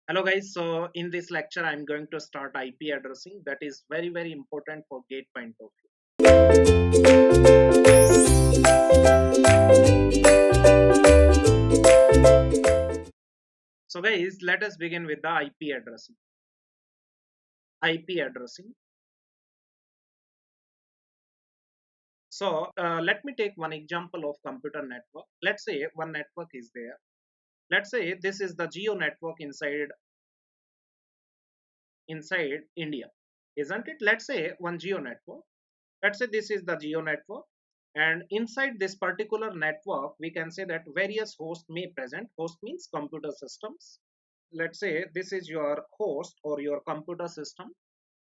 Hello guys, so in this lecture I'm going to start IP addressing that is very important for gate point of view. So guys, let us begin with the IP addressing. IP addressing. So let me take one example of computer network. Let's say one network is there. Let's say this is the geo network inside India, isn't it? Let's say one geo network. Let's say this is the geo network, and inside this particular network we can say that various hosts may present. Host means computer systems. Let's say this is your host or your computer system,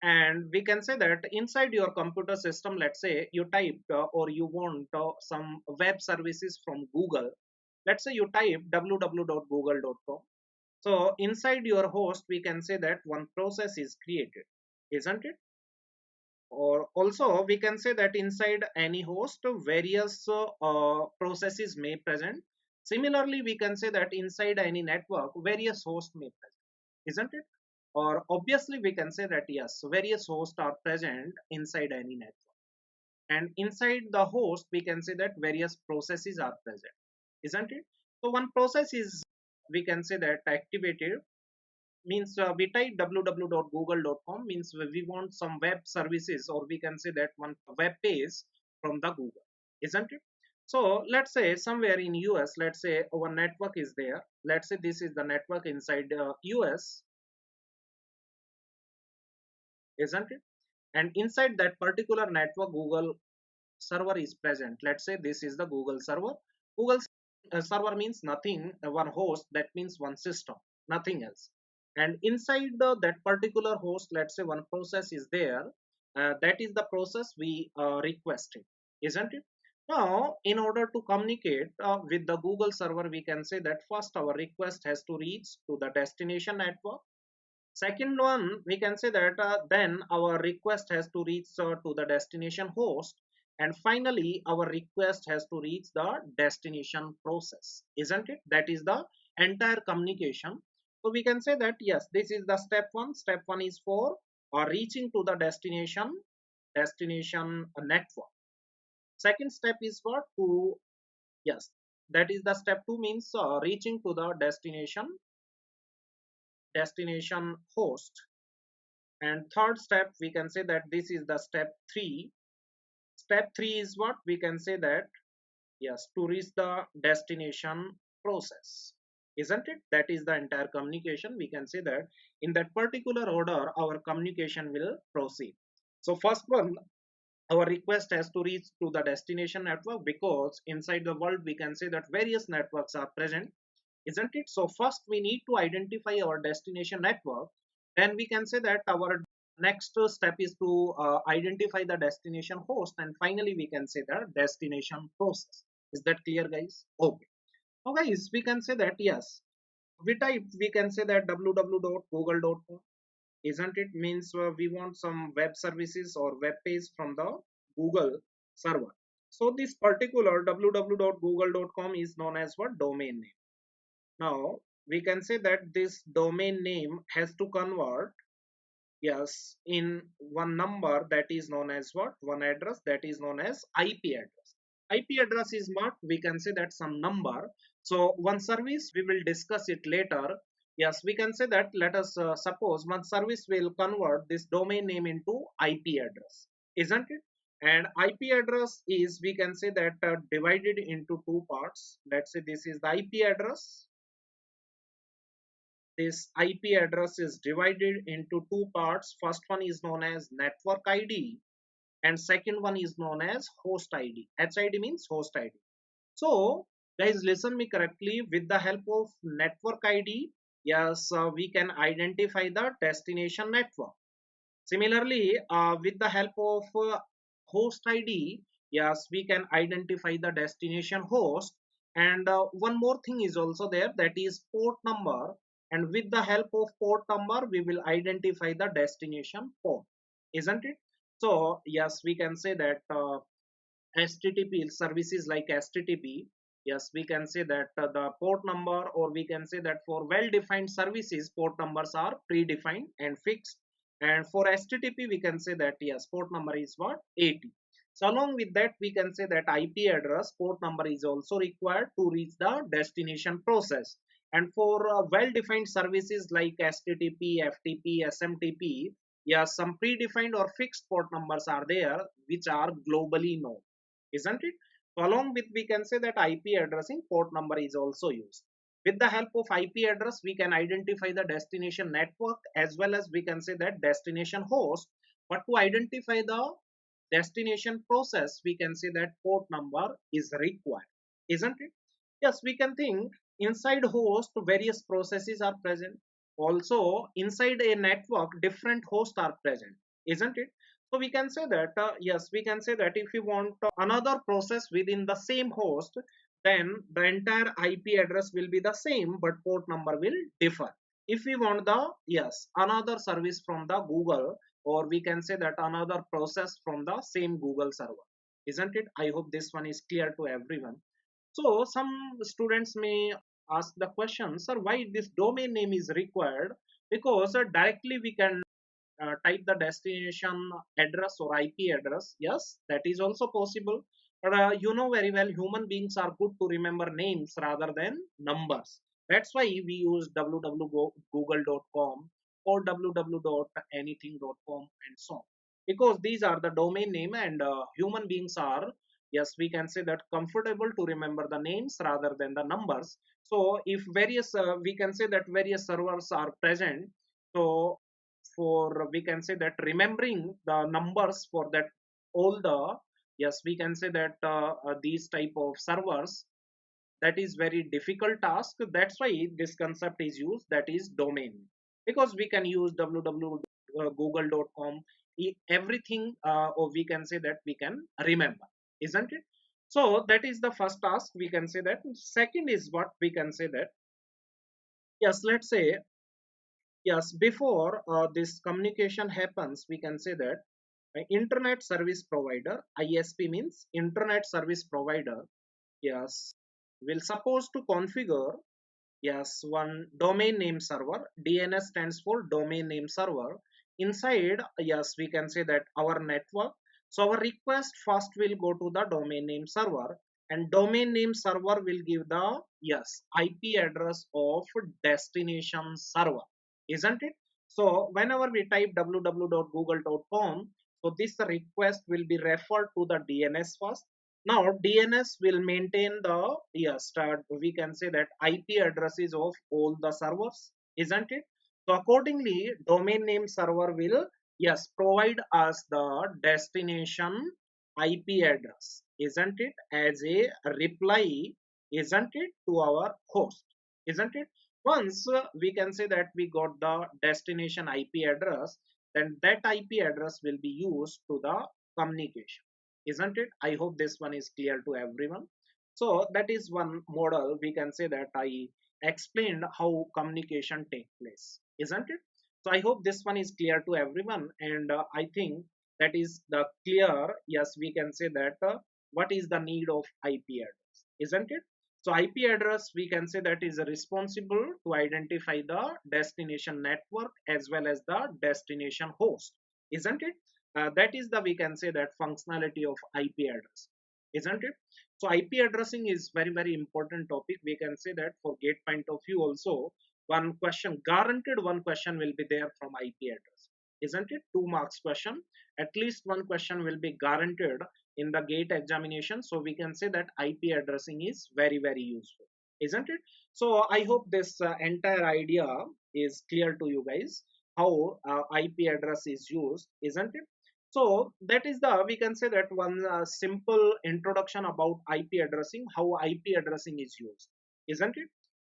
and we can say that inside your computer system, let's say you typed or you want some web services from Google. Let's say you type www.google.com. So inside your host we can say that one process is created, isn't it? Or also we can say that inside any host various processes may present. Similarly we can say that inside any network various hosts may present, isn't it? Or obviously we can say that yes, various hosts are present inside any network, and inside the host we can say that various processes are present, isn't it? So one process is, we can say that activated, means we type www.google.com, means we want some web services, or we can say that one web page from the Google, isn't it? So let's say somewhere in US, let's say our network is there. Let's say this is the network inside US, isn't it? And inside that particular network Google server is present. Let's say this is the Google server. Google server means nothing, one host, that means one system, nothing else. And inside that particular host, let's say one process is there. That is the process we requested, isn't it? Now in order to communicate with the Google server, we can say that first our request has to reach to the destination network. Second one, we can say that then our request has to reach to the destination host, and finally our request has to reach the destination process, isn't it? That is the entire communication. So we can say that yes, this is the step one. Step one is for reaching to the destination network. Second step is what? To, yes, that is the step two, means reaching to the destination host. And third step, we can say that this is the step 3. Step 3 is what? We can say that yes, to reach the destination process, isn't it? That is the entire communication. We can say that in that particular order our communication will proceed. So first one, our request has to reach to the destination network, because inside the world we can say that various networks are present, isn't it? So first we need to identify our destination network. Then we can say that our next step is to identify the destination host, and finally we can say the destination process. Is that clear, guys? Okay. Now guys, we can say that yes, we can say that www.google.com, isn't it? Means we want some web services or web page from the Google server. So this particular www.google.com is known as what? Domain name. Now we can say that this domain name has to convert, yes, in one number, that is known as what? One address, that is known as IP address. IP address is what? We can say that some number. So one service, we will discuss it later. Yes, we can say that, let us suppose one service will convert this domain name into IP address, isn't it? And IP address is, we can say that divided into two parts. Let's say this is the IP address. This IP address is divided into two parts. First one is known as network ID, and second one is known as host ID. HID means host ID. So guys, listen me correctly. With the help of network ID, yes, we can identify the destination network. Similarly, with the help of host ID, yes, we can identify the destination host. And one more thing is also there, that is port number. And with the help of port number, we will identify the destination port, isn't it? So yes, we can say that HTTP services like HTTP. yes, we can say that the port number, or we can say that for well defined services port numbers are predefined and fixed, and for HTTP we can say that yes, port number is what, 80. So along with that we can say that IP address port number is also required to reach the destination process. And for well defined services like HTTP, FTP, SMTP, yes, some predefined or fixed port numbers are there which are globally known, isn't it? So along with, we can say that IP addressing port number is also used. With the help of IP address, we can identify the destination network as well as we can say that destination host. But to identify the destination process, we can say that port number is required, isn't it? Yes, we can think inside host various processes are present. Also inside a network different hosts are present, isn't it? So we can say that yes, we can say that if you want another process within the same host, then the entire IP address will be the same but port number will differ. If we want the, yes, another service from the Google, or we can say that another process from the same Google server, isn't it? I hope this one is clear to everyone. So some students may ask the question, sir, why this domain name is required? Because directly we can type the destination address or IP address. Yes, that is also possible. But you know very well, human beings are good to remember names rather than numbers. That's why we use www.google.com or www.anything.com and so on. Because these are the domain name, and human beings are, yes, we can say that comfortable to remember the names rather than the numbers. So if various, we can say that various servers are present, so for we can say that remembering the numbers for that all the, yes, we can say that these type of servers, that is very difficult task. That's why this concept is used, that is domain. Because we can use www.google.com, everything, or we can say that we can remember, isn't it? So that is the first task, we can say that. Second is what we can say that, yes, let's say, yes, before this communication happens, we can say that internet service provider, ISP means internet service provider, yes, will suppose to configure, yes, one domain name server. DNS stands for domain name server. Inside, yes, we can say that our network. So our request first will go to the domain name server, and domain name server will give the, yes, IP address of destination server, isn't it? So whenever we type www.google.com, so this request will be referred to the DNS first. Now DNS will maintain the, yes, we can say that IP addresses of all the servers, isn't it? So accordingly, domain name server will, yes, provide us the destination IP address, isn't it? As a reply, isn't it, to our host, isn't it? Once we can say that we got the destination IP address, then that IP address will be used to the communication, isn't it? I hope this one is clear to everyone. So that is one model, we can say that I explained how communication take place, isn't it? So I hope this one is clear to everyone, and I think that is the clear, yes, we can say that what is the need of IP address, isn't it? So IP address, we can say that is responsible to identify the destination network as well as the destination host, isn't it? That is the, we can say that functionality of IP address, isn't it? So IP addressing is very very important topic. We can say that for gate point of view also, one question, guaranteed one question will be there from IP address, isn't it? 2 marks question, at least one question will be guaranteed in the gate examination. So we can say that IP addressing is very very useful, isn't it? So I hope this entire idea is clear to you guys, how IP address is used, isn't it? So that is the, we can say that one simple introduction about IP addressing, how IP addressing is used, isn't it?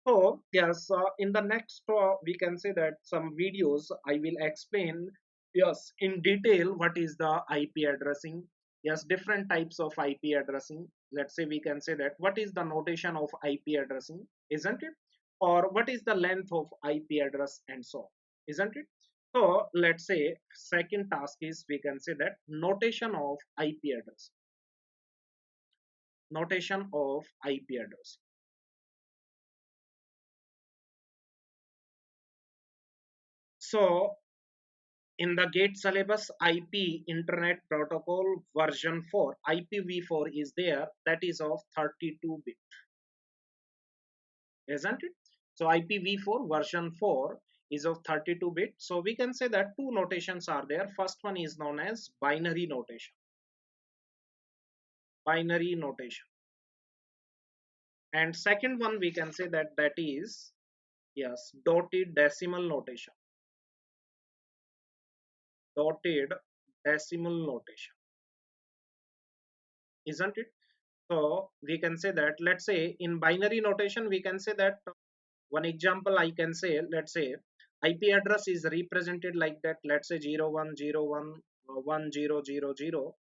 So yes, in the next we can say that some videos I will explain, yes, in detail what is the IP addressing, yes, different types of IP addressing. Let's say we can say that what is the notation of IP addressing, isn't it? Or what is the length of IP address and so on, isn't it? So let's say second task is, we can say that notation of IP address. notation of IP address. So in the GATE syllabus, IP Internet Protocol version 4, IPv4 is there, that is of 32-bit, isn't it? So IPv4 version 4 is of 32-bit. So we can say that two notations are there. First one is known as binary notation. Binary notation. And second one we can say that that is, yes, dotted decimal notation. Dotted decimal notation, isn't it? So we can say that, let's say in binary notation, we can say that one example I can say, let's say IP address is represented like that. Let's say 0101 1000,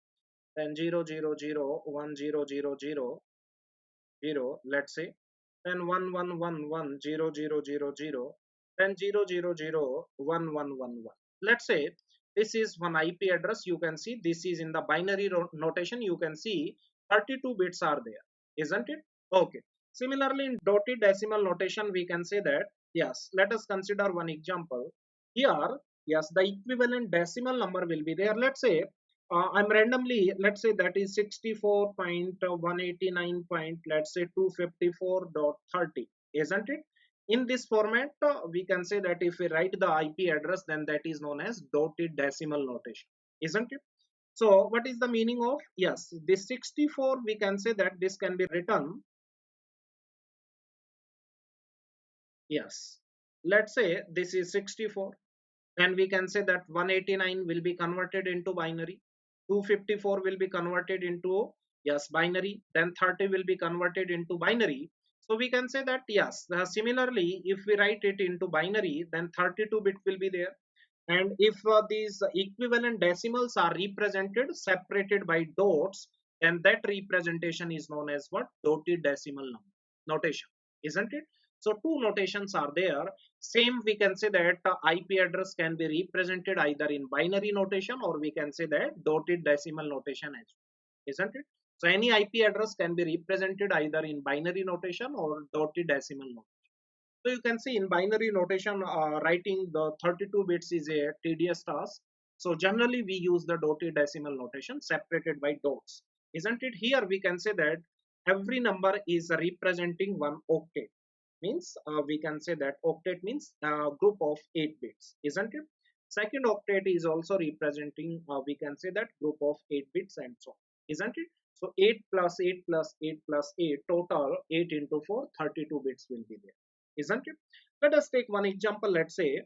then 0001000, let's say, then 11110000, then 0001111. Let's say this is one IP address. You can see this is in the binary notation. You can see 32 bits are there, isn't it? Okay. Similarly, in dotted decimal notation, we can say that, yes, let us consider one example. Here, yes, the equivalent decimal number will be there. Let's say I'm randomly, let's say that is 64.189. Let's say 254.30, isn't it? In this format, we can say that if we write the IP address, then that is known as dotted decimal notation, isn't it? So what is the meaning of, yes, this 64, we can say that this can be written, yes, let's say this is 64, then we can say that 189 will be converted into binary, 254 will be converted into, yes, binary, then 30 will be converted into binary. So we can say that, yes, similarly if we write it into binary, then 32 bit will be there. And if these equivalent decimals are represented separated by dots, then that representation is known as what? Dotted decimal notation, isn't it? So two notations are there. Same, we can say that IP address can be represented either in binary notation, or we can say that dotted decimal notation as well, isn't it? So any IP address can be represented either in binary notation or dotted decimal notation. So you can see in binary notation, writing the 32 bits is a tedious task. So generally we use the dotted decimal notation separated by dots, isn't it? Here we can say that every number is representing one octet. Means we can say that octet means group of 8 bits, isn't it? Second octet is also representing, we can say that group of 8 bits and so on, isn't it? So 8 plus 8 plus 8 plus 8, total 8 into 4, 32 bits will be there, isn't it? Let us take one example. Let's say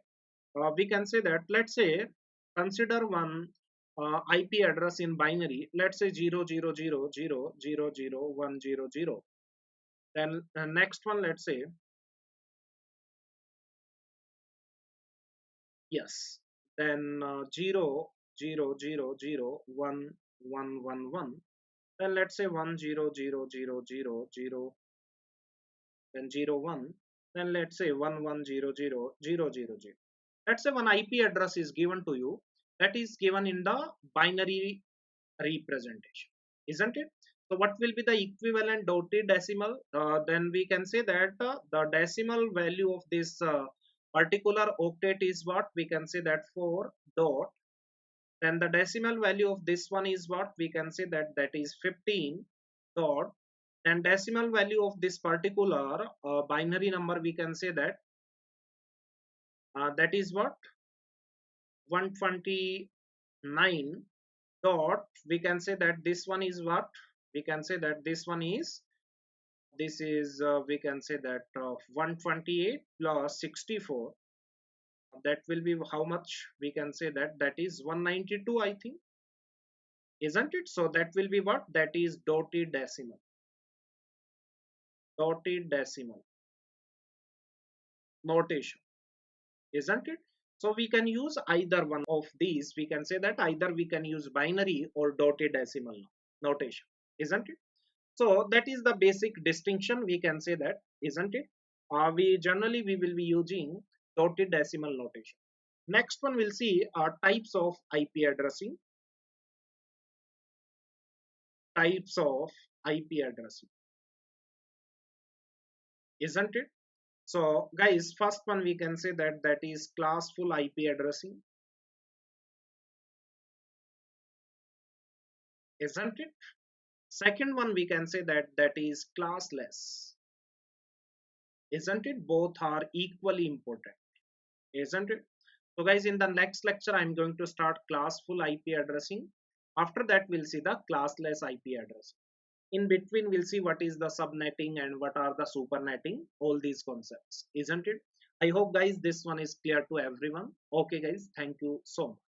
we can say that, let's say consider one IP address in binary. Let's say 00000000100. Then next one, let's say, yes, then 0000111. Then let's say 100000, then 01, then let's say 11000000. Let's say one IP address is given to you, that is given in the binary representation, isn't it? So what will be the equivalent dotted decimal? Then we can say that the decimal value of this particular octet is what? We can say that 4 dot, then the decimal value of this one is what? We can say that that is 15 dot, and decimal value of this particular binary number, we can say that that is what? 129 dot, we can say that this one is what? We can say that this one is, this is we can say that 128 plus 64, that will be how much? We can say that that is 192, I think, isn't it? So that will be what? That is dotted decimal. Dotted decimal notation, isn't it? So we can use either one of these. We can say that either we can use binary or dotted decimal notation, isn't it? So that is the basic distinction, we can say that, isn't it? We generally we will be using dotted decimal notation. Next one we'll see types of IP addressing. Types of IP addressing, isn't it? So guys, first one we can say that that is classful IP addressing, isn't it? Second one we can say that that is classless, isn't it? Both are equally important, isn't it? So guys, in the next lecture, I'm going to start classful IP addressing. After that, we'll see the classless IP addressing. In between, we'll see what is the subnetting and what are the supernetting, all these concepts, isn't it? I hope guys this one is clear to everyone. Okay guys, thank you so much.